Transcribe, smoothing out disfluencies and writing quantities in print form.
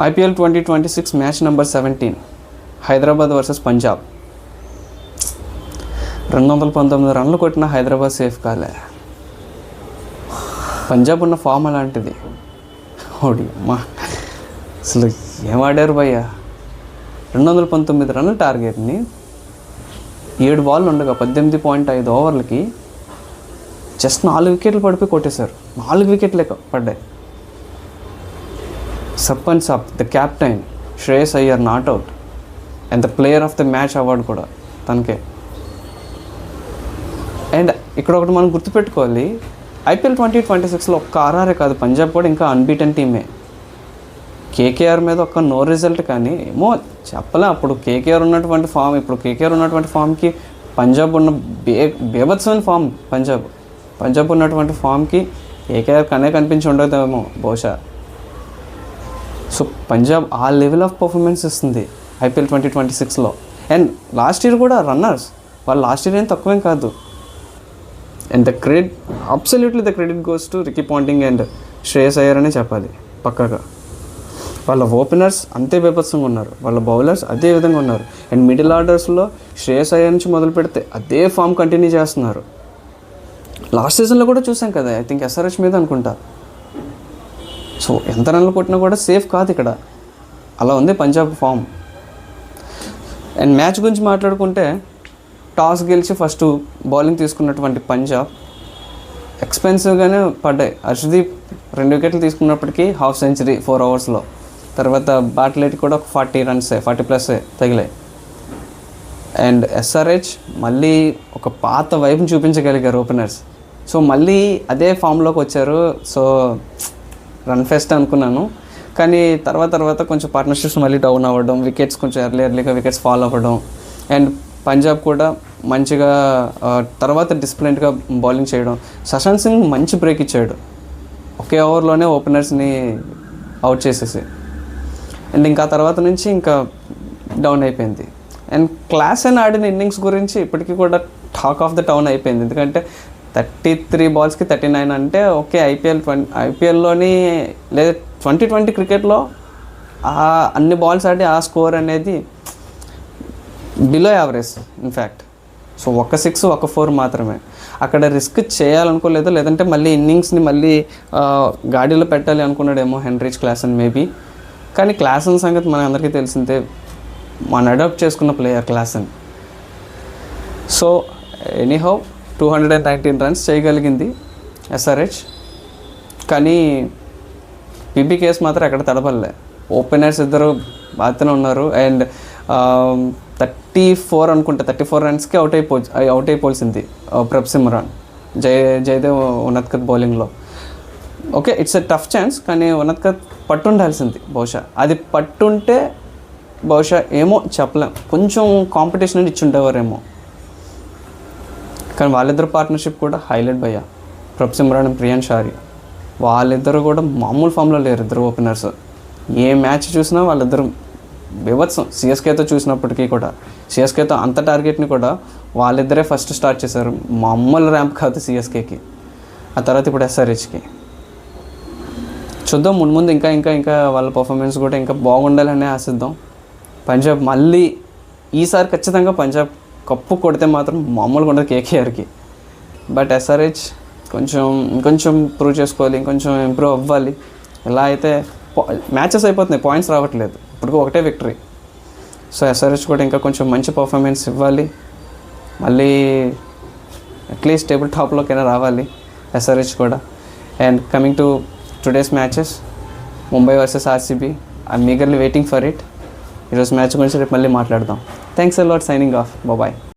IPL 2026 match number 17 Hyderabad versus Punjab. 219 రన్లు కొట్టిన Hyderabad safe కాలే. పంజాబ్ ఉన్న ఫామ్ అలాంటిది. ఓడి అమ్మా, అసలు ఏం ఆడారు భయ్యా. 219 రన్ల టార్గెట్ని 7 బాల్ ఉండగా 18.5 ఓవర్లకి జస్ట్ 4 వికెట్లు పడిపోయి కొట్టేశారు. 4 వికెట్లే పడ్డాయి. Sarpanch Saab, the captain Shreyas Iyer not out and the player of the match award కూడా తనకే. అండ్ ఇక్కడ ఒకటి మనం గుర్తుపెట్టుకోవాలి, IPL 2026లో ఒక్క ఆర్ఆర్ఏ కాదు, పంజాబ్ కూడా ఇంకా అన్బీటెన్ టీమే. కేకేఆర్ మీద ఒక్క నో రిజల్ట్, కానీ ఏమో చెప్పలే అప్పుడు కేకేఆర్ ఉన్నటువంటి ఫామ్, ఇప్పుడు కేకేఆర్ ఉన్నటువంటి ఫామ్కి పంజాబ్ ఉన్న బేభత్సమైన ఫామ్. పంజాబ్ ఉన్నటువంటి ఫామ్కి కేకేఆర్ కనే కనిపించి ఉండదేమో బహుశా. సో పంజాబ్ ఆ లెవెల్ ఆఫ్ పర్ఫార్మెన్స్ ఇస్తుంది IPL 2026లో. అండ్ లాస్ట్ ఇయర్ కూడా రన్నర్స్ వాళ్ళు లాస్ట్ ఇయర్ ఏం తక్కువేం కాదు. And the credit, absolutely the credit goes to Ricky Ponting and Shreyas Iyer అనే చెప్పాలి పక్కాగా. వాళ్ళ ఓపెనర్స్ అంతే బేభత్సంగా ఉన్నారు, వాళ్ళ బౌలర్స్ అదే విధంగా ఉన్నారు. అండ్ మిడిల్ ఆర్డర్స్లో శ్రేయస్ అయ్యర్ నుంచి మొదలు పెడితే అదే ఫామ్ కంటిన్యూ చేస్తున్నారు. లాస్ట్ సీజన్లో కూడా చూసాం కదా, ఐ థింక్ SRH మీద అనుకుంటా. సో ఎంత రన్లు కొట్టినా కూడా సేఫ్ కాదు ఇక్కడ, అలా ఉంది పంజాబ్ ఫామ్. అండ్ మ్యాచ్ గురించి మాట్లాడుకుంటే, టాస్ గెలిచి ఫస్ట్ బౌలింగ్ తీసుకున్నటువంటి పంజాబ్ ఎక్స్పెన్సివ్గానే పడ్డాయి. హర్షదీప్ 2 వికెట్లు తీసుకున్నప్పటికీ హాఫ్ సెంచరీ 4 ఓవర్స్లో. తర్వాత బాట్లెట్ కూడా ఒక 40+ తగిలాయి. అండ్ SRH మళ్ళీ ఒక పాత వైపుని చూపించగలిగారు ఓపెనర్స్. సో మళ్ళీ అదే ఫామ్లోకి వచ్చారు. సో రన్ ఫెస్ట్ అనుకున్నాను, కానీ తర్వాత కొంచెం పార్ట్నర్షిప్స్ మళ్ళీ డౌన్ అవ్వడం, వికెట్స్ కొంచెం ఎర్లీగా వికెట్స్ ఫాల్ అవ్వడం. అండ్ పంజాబ్ కూడా మంచిగా తర్వాత డిసిప్లిన్డ్గా బౌలింగ్ చేయడం. శశాంత్ సింగ్ మంచి బ్రేక్ ఇచ్చాడు, ఒకే ఓవర్లోనే ఓపెనర్స్ని అవుట్ చేసేసి. అండ్ ఇంకా తర్వాత నుంచి ఇంకా డౌన్ అయిపోయింది. అండ్ క్లాస్ అని ఆడిన ఇన్నింగ్స్ గురించి ఇప్పటికీ కూడా టాక్ ఆఫ్ ద టౌన్ అయిపోయింది. ఎందుకంటే 33 బాల్స్కి 39 అంటే ఓకే, ఐపీఎల్లోని లేదా 2020 క్రికెట్లో అన్ని బాల్స్ ఆడి ఆ స్కోర్ అనేది బిలో యావరేజ్ ఇన్ఫ్యాక్ట్. సో ఒక 6 ఒక 4 మాత్రమే. అక్కడ రిస్క్ చేయాలనుకోలేదు, లేదంటే మళ్ళీ ఇన్నింగ్స్ని మళ్ళీ గాడిలో పెట్టాలి అనుకున్నాడేమో హెన్రిచ్ క్లాసన్ మేబీ. కానీ క్లాసన్ సంగతి మన అందరికీ తెలిసిందే, మన అడాప్ట్ చేసుకున్న player Klaasen. So anyhow 219 runs చేయగలిగింది SRH, కానీ PB కేస్ మాత్రం ఎక్కడ తడపలే. ఓపెనర్స్ ఇద్దరు బాగానే ఉన్నారు. అండ్ 34 అనుకుంటే 34 రన్స్కి అవుట్ అయిపోవాల్సింది ప్రభ్ సిమ్రాన్, జయదేవ్ ఉన్నత్కత్ బౌలింగ్లో. Okay, it's a tough chance, కానీ ఉన్నత్కత్ పట్టుండాల్సింది బహుశా. అది పట్టుంటే బహుశా ఏమో చెప్పలేం, కొంచెం కాంపిటీషన్ ఇచ్చి ఉండేవారేమో. కానీ వాళ్ళిద్దరు పార్ట్నర్షిప్ కూడా హైలైట్ భయ్యా. ప్రభ్ సిమ్రాన్ అండ్ ప్రియాన్ షారి వాళ్ళిద్దరు కూడా మామూలు ఫామ్లో లేరు. ఇద్దరు ఓపెనర్స్ ఏ మ్యాచ్ చూసినా వాళ్ళిద్దరు బీభత్సం. CSKతో చూసినప్పటికీ కూడా, CSKతో అంత టార్గెట్ని కూడా వాళ్ళిద్దరే ఫస్ట్ స్టార్ట్ చేశారు. మామూలు ర్యాంప్ కాదు CSKకి. ఆ తర్వాత ఇప్పుడు SRHకి. చూద్దాం ముందు ఇంకా వాళ్ళ పర్ఫార్మెన్స్ కూడా ఇంకా బాగుండాలని ఆశిద్దాం. పంజాబ్ మళ్ళీ ఈసారి ఖచ్చితంగా పంజాబ్ కప్పు కొడితే మాత్రం మామూలుగా ఉండదు KKRకి. బట్ SRH ఇంకొంచెం ప్రూవ్ చేసుకోవాలి, ఇంకొంచెం ఇంప్రూవ్ అవ్వాలి. ఇలా అయితే మ్యాచెస్ అయిపోతున్నాయి, పాయింట్స్ రావట్లేదు. ఇప్పుడు ఒకటే విక్టరీ. సో SRH కూడా ఇంకా కొంచెం మంచి పర్ఫార్మెన్స్ ఇవ్వాలి, మళ్ళీ అట్లీస్ట్ టేబుల్ టాప్లోకైనా రావాలి SRH కూడా. And coming to today's matches, Mumbai versus RCB, I'm eagerly waiting for it. ఈరోజు మ్యాచ్ గురించి రేపు మళ్ళీ మాట్లాడదాం. Thanks a lot, signing off, bye.